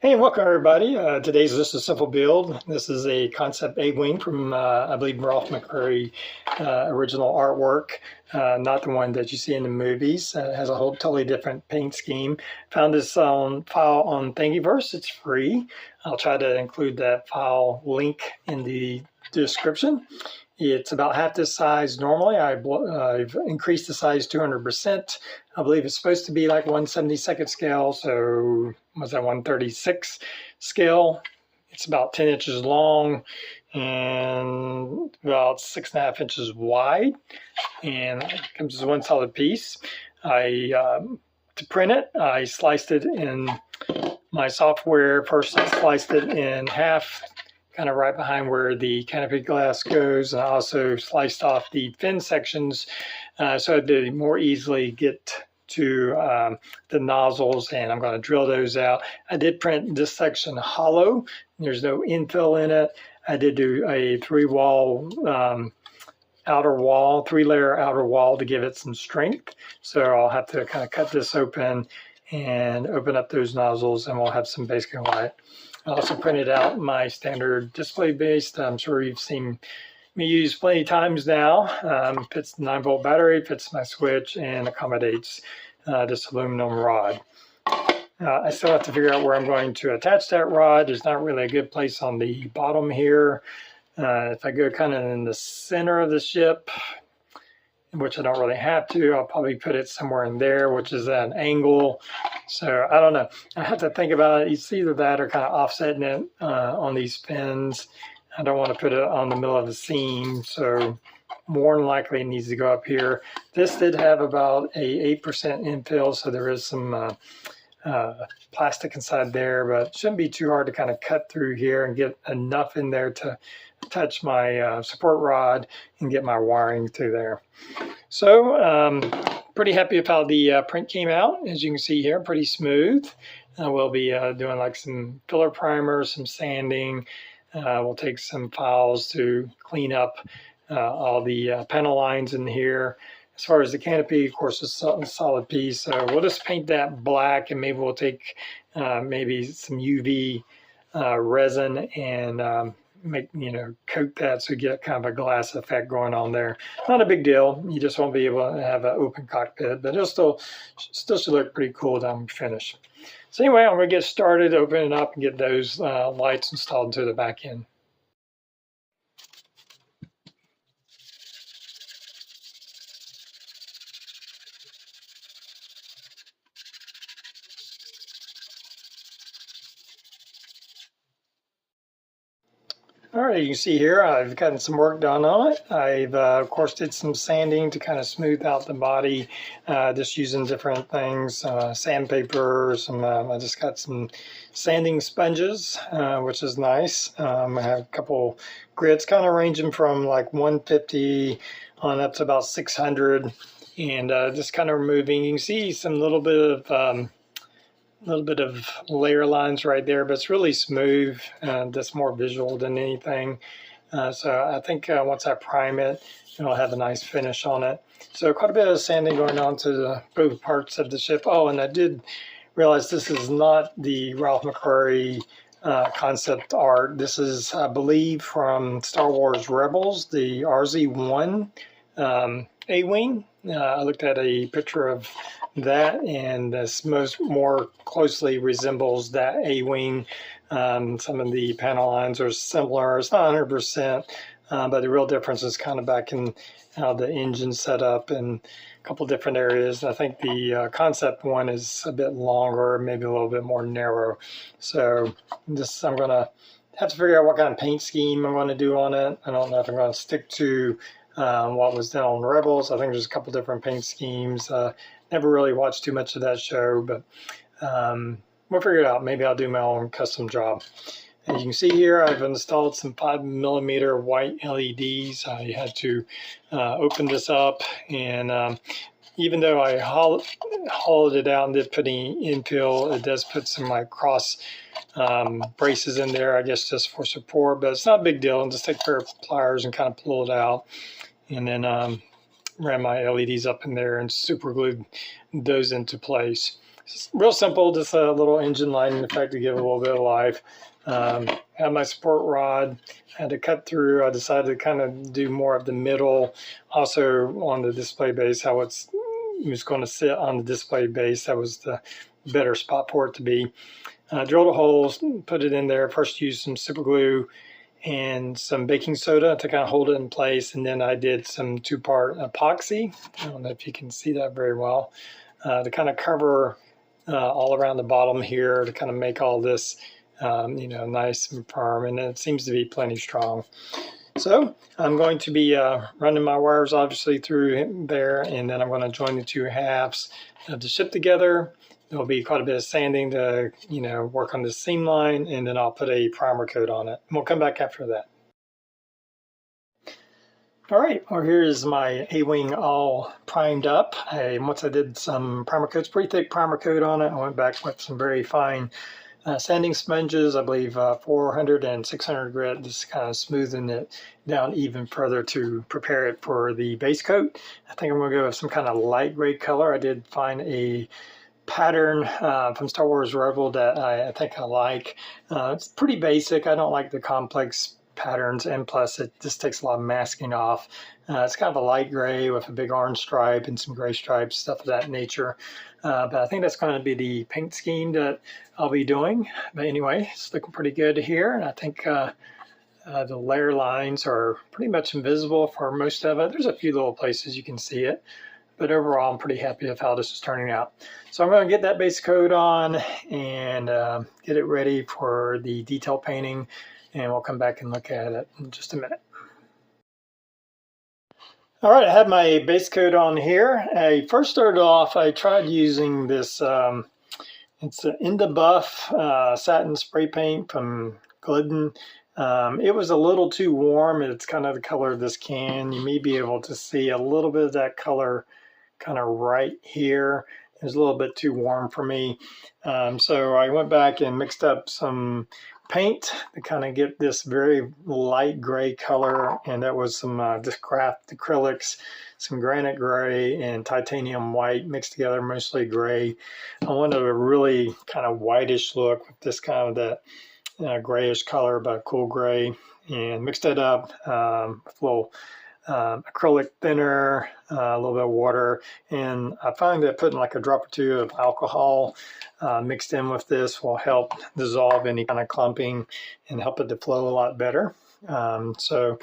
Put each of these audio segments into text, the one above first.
Hey, and welcome everybody. Today's just a simple build. This is a concept A-wing from, I believe, Ralph McQuarrie original artwork, not the one that you see in the movies. It has a whole totally different paint scheme. Found this file on Thingiverse. It's free. I'll try to include that file link in the description. It's about half this size normally. I've increased the size 200%. I believe it's supposed to be like 1/72 scale, so was that 1/36 scale? It's about 10 inches long and about 6.5 inches wide, and it comes as one solid piece. To print it, I sliced it in my software. First, I sliced it in half, kind of right behind where the canopy glass goes. And I also sliced off the fin sections so I did more easily get to the nozzles, and I'm going to drill those out. I did print this section hollow. There's no infill in it. I did do a three-layer outer wall to give it some strength. So I'll have to kind of cut this open and open up those nozzles, and we'll have some basic light. I also printed out my standard display base that I'm sure you've seen me use plenty of times now. Fits the 9-volt battery, fits my switch, and accommodates this aluminum rod. I still have to figure out where I'm going to attach that rod. There's not really a good place on the bottom here. If I go kind of in the center of the ship, which I don't really have to, I'll probably put it somewhere in there, which is at an angle. So I don't know. I have to think about it. It's either that or kind of offsetting it on these fins. I don't want to put it on the middle of the seam, so more than likely it needs to go up here. This did have about a 8% infill, so there is some plastic inside there, but it shouldn't be too hard to kind of cut through here and get enough in there to touch my support rod and get my wiring through there. So pretty happy with how the print came out. As you can see here, pretty smooth. We'll be doing like some filler primer, some sanding. We'll take some files to clean up all the panel lines in here. As far as the canopy, of course, it's a solid piece. So we'll just paint that black, and maybe we'll take maybe some UV resin and coat that so you get kind of a glass effect going on there. Not a big deal. You just won't be able to have an open cockpit, but it'll still should look pretty cool down finish. So anyway, I'm going to get started, open it up, and get those lights installed into the back end. All right, you can see here I've gotten some work done on it. I've, of course, did some sanding to kind of smooth out the body, just using different things, sandpaper, I just got some sanding sponges, which is nice. I have a couple grits kind of ranging from like 150 on up to about 600, and just kind of removing. You can see some little bit of layer lines right there, but it's really smooth. That's more visual than anything. So I think once I prime it, it'll have a nice finish on it. So quite a bit of sanding going on to both parts of the ship. Oh, and I did realize this is not the Ralph McQuarrie concept art. This is, I believe, from Star Wars Rebels, the RZ-1 A-wing. I looked at a picture of that, and this more closely resembles that A-wing. Some of the panel lines are similar. It's not 100%, but the real difference is kind of back in how the engine's set up and a couple different areas. I think the concept one is a bit longer, maybe a little bit more narrow. So I'm going to have to figure out what kind of paint scheme I'm going to do on it. I don't know if I'm going to stick to what was done on Rebels. I think there's a couple different paint schemes. Never really watched too much of that show, but we'll figure it out. Maybe I'll do my own custom job. As you can see here, I've installed some 5mm white LEDs. I had to open this up, and even though I hollowed it out and did put any infill, it does put some like cross braces in there, I guess just for support, but it's not a big deal. I'll just take a pair of pliers and kind of pull it out, and then ran my LEDs up in there and super glued those into place. real simple, just a little engine lighting effect to give it a little bit of life. Had my support rod, had to cut through. I decided to kind of do more of the middle. Also on the display base, how it was going to sit on the display base. That was the better spot for it to be. Drilled a hole, put it in there. First used some super glue and some baking soda to kind of hold it in place. And then I did some 2-part epoxy. I don't know if you can see that very well. To kind of cover all around the bottom here to kind of make all this nice and firm, and it seems to be plenty strong. So I'm going to be running my wires obviously through there, and then I'm going to join the 2 halves to ship together. There'll be quite a bit of sanding to work on the seam line, and then I'll put a primer coat on it. And we'll come back after that. All right, well, here's my A-wing all primed up. Once I did some primer coats, pretty thick primer coat on it, I went back with some very fine sanding sponges, I believe 400 and 600 grit, just kind of smoothing it down even further to prepare it for the base coat. I think I'm going to go with some kind of light gray color. I did find a pattern from Star Wars Rebel that I think I like. It's pretty basic. I don't like the complex patterns, and plus it just takes a lot of masking off. It's kind of a light gray with a big orange stripe and some gray stripes, stuff of that nature. But I think that's going to be the paint scheme that I'll be doing. But anyway, it's looking pretty good here, and I think the layer lines are pretty much invisible for most of it. There's a few little places you can see it, but overall I'm pretty happy with how this is turning out. So I'm going to get that base coat on and get it ready for the detail painting, and we'll come back and look at it in just a minute. All right, I have my base coat on here. I first started off, I tried using this, it's an Indabuff satin spray paint from Glidden. It was a little too warm. It's kind of the color of this can. You may be able to see a little bit of that color kind of right here. It was a little bit too warm for me. So I went back and mixed up some paint to kind of get this very light gray color, and that was some just craft acrylics, some granite gray and titanium white mixed together, mostly gray. I wanted a really kind of whitish look with this kind of that grayish color, but cool gray, and mixed it up with a little acrylic thinner, a little bit of water, and I find that putting like a drop or 2 of alcohol mixed in with this will help dissolve any kind of clumping and help it to flow a lot better. So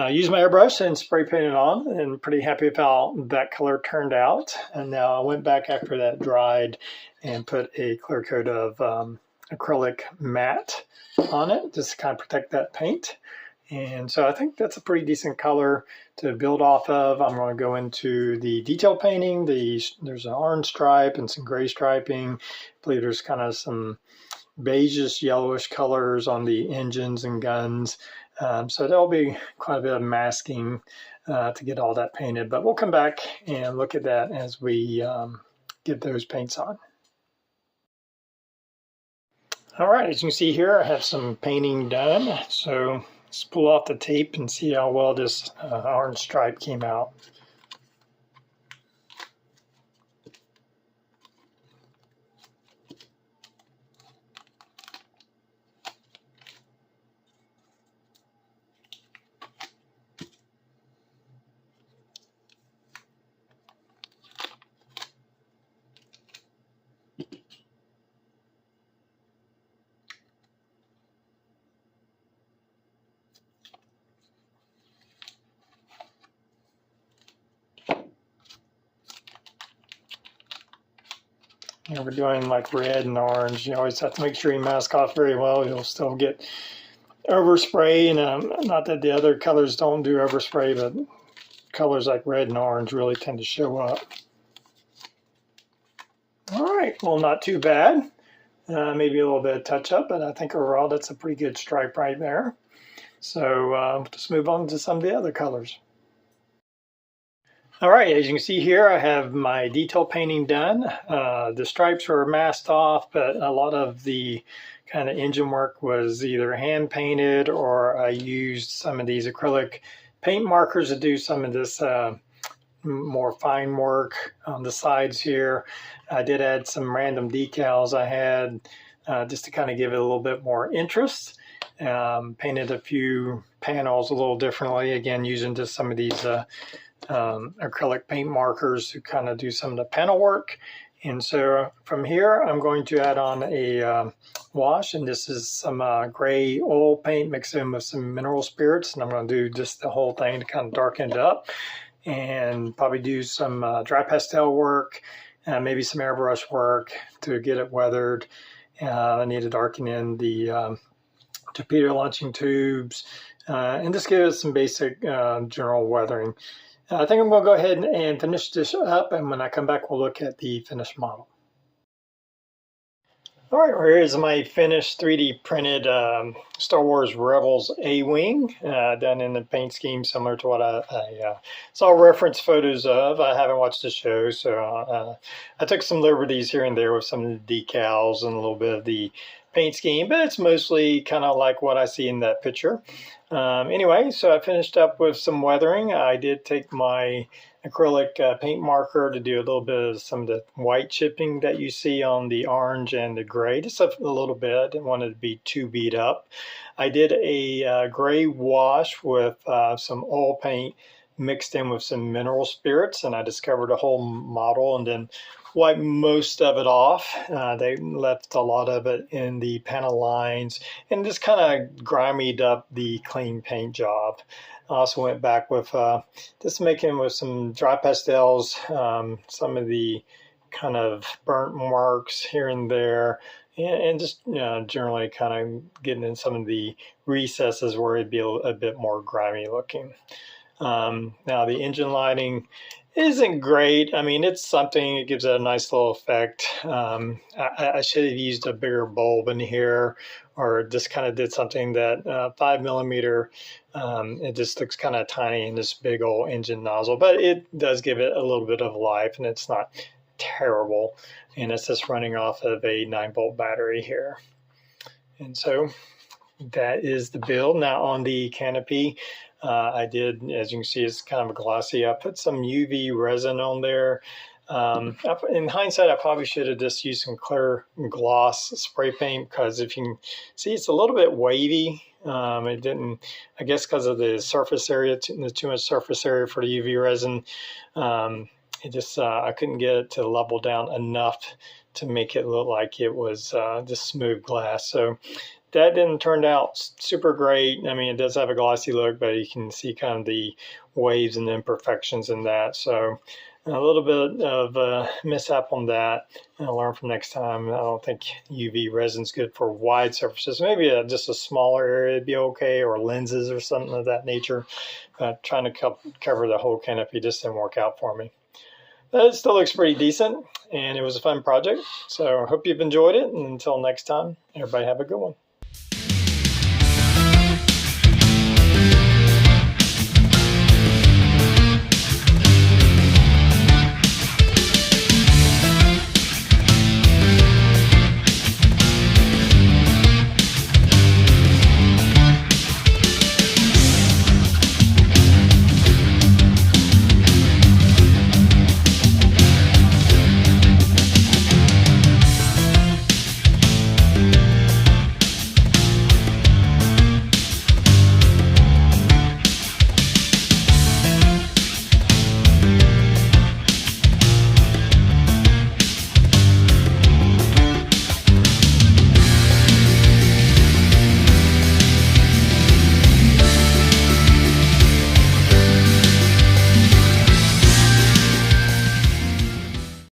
use my airbrush and spray paint it on, and pretty happy with how that color turned out. And now I went back after that dried and put a clear coat of acrylic matte on it just to kind of protect that paint. And so I think that's a pretty decent color to build off of. I'm going to go into the detail painting. There's an orange stripe and some gray striping. I believe there's kind of some beigeish, yellowish colors on the engines and guns. So there'll be quite a bit of masking to get all that painted. But we'll come back and look at that as we get those paints on. All right, as you can see here, I have some painting done. So let's pull off the tape and see how well this orange stripe came out. You know, we're doing like red and orange. You always have to make sure you mask off very well. You'll still get overspray, and not that the other colors don't do overspray, but colors like red and orange really tend to show up. All right, well, not too bad. Maybe a little bit of touch up, but I think overall that's a pretty good stripe right there. So let's move on to some of the other colors. All right, as you can see here, I have my detail painting done. The stripes were masked off, but a lot of the kind of engine work was either hand painted, or I used some of these acrylic paint markers to do some of this more fine work on the sides here. I did add some random decals I had just to kind of give it a little bit more interest. Painted a few panels a little differently, again using just some of these acrylic paint markers to kind of do some of the panel work. And so from here, I'm going to add on a wash, and this is some gray oil paint mixed in with some mineral spirits, and I'm going to do just the whole thing to kind of darken it up, and probably do some dry pastel work, maybe some airbrush work to get it weathered. I need to darken in the torpedo launching tubes, and just give it some basic general weathering. I think I'm going to go ahead and finish this up, and when I come back, we'll look at the finished model. All right, well, here's my finished 3D printed Star Wars Rebels A-Wing, done in the paint scheme similar to what I saw reference photos of. I haven't watched the show, so I took some liberties here and there with some of the decals and a little bit of the paint scheme, but it's mostly kind of like what I see in that picture. Anyway, so I finished up with some weathering. I did take my acrylic paint marker to do a little bit of some of the white chipping that you see on the orange and the gray, just a little bit. I didn't want it to be too beat up. I did a gray wash with some oil paint mixed in with some mineral spirits, and I discovered a whole model and then wiped most of it off. They left a lot of it in the panel lines and just kind of grimied up the clean paint job. I also went back with just making with some dry pastels, some of the kind of burnt marks here and there, and just generally kind of getting in some of the recesses where it'd be a bit more grimy looking. Now the engine lighting isn't great. I mean, it's something, it gives it a nice little effect. I should have used a bigger bulb in here, or just kind of did something that 5mm, it just looks kind of tiny in this big old engine nozzle, but it does give it a little bit of life, and it's not terrible. And it's just running off of a 9-volt battery here. And so that is the build. Now on the canopy, I did, as you can see, it's kind of a glossy. I put some UV resin on there. In hindsight, I probably should have just used some clear gloss spray paint, because if you can see, it's a little bit wavy. It didn't, I guess because of the surface area, there's too much surface area for the UV resin. It just, I couldn't get it to level down enough to make it look like it was just smooth glass. So that didn't turn out super great. I mean, it does have a glossy look, but you can see kind of the waves and imperfections in that. So a little bit of mishap on that. I'll learn from next time. I don't think UV resin's good for wide surfaces. Maybe just a smaller area would be okay, or lenses or something of that nature. But trying to cover the whole canopy just didn't work out for me. But it still looks pretty decent, and it was a fun project. So I hope you've enjoyed it. And until next time, everybody have a good one.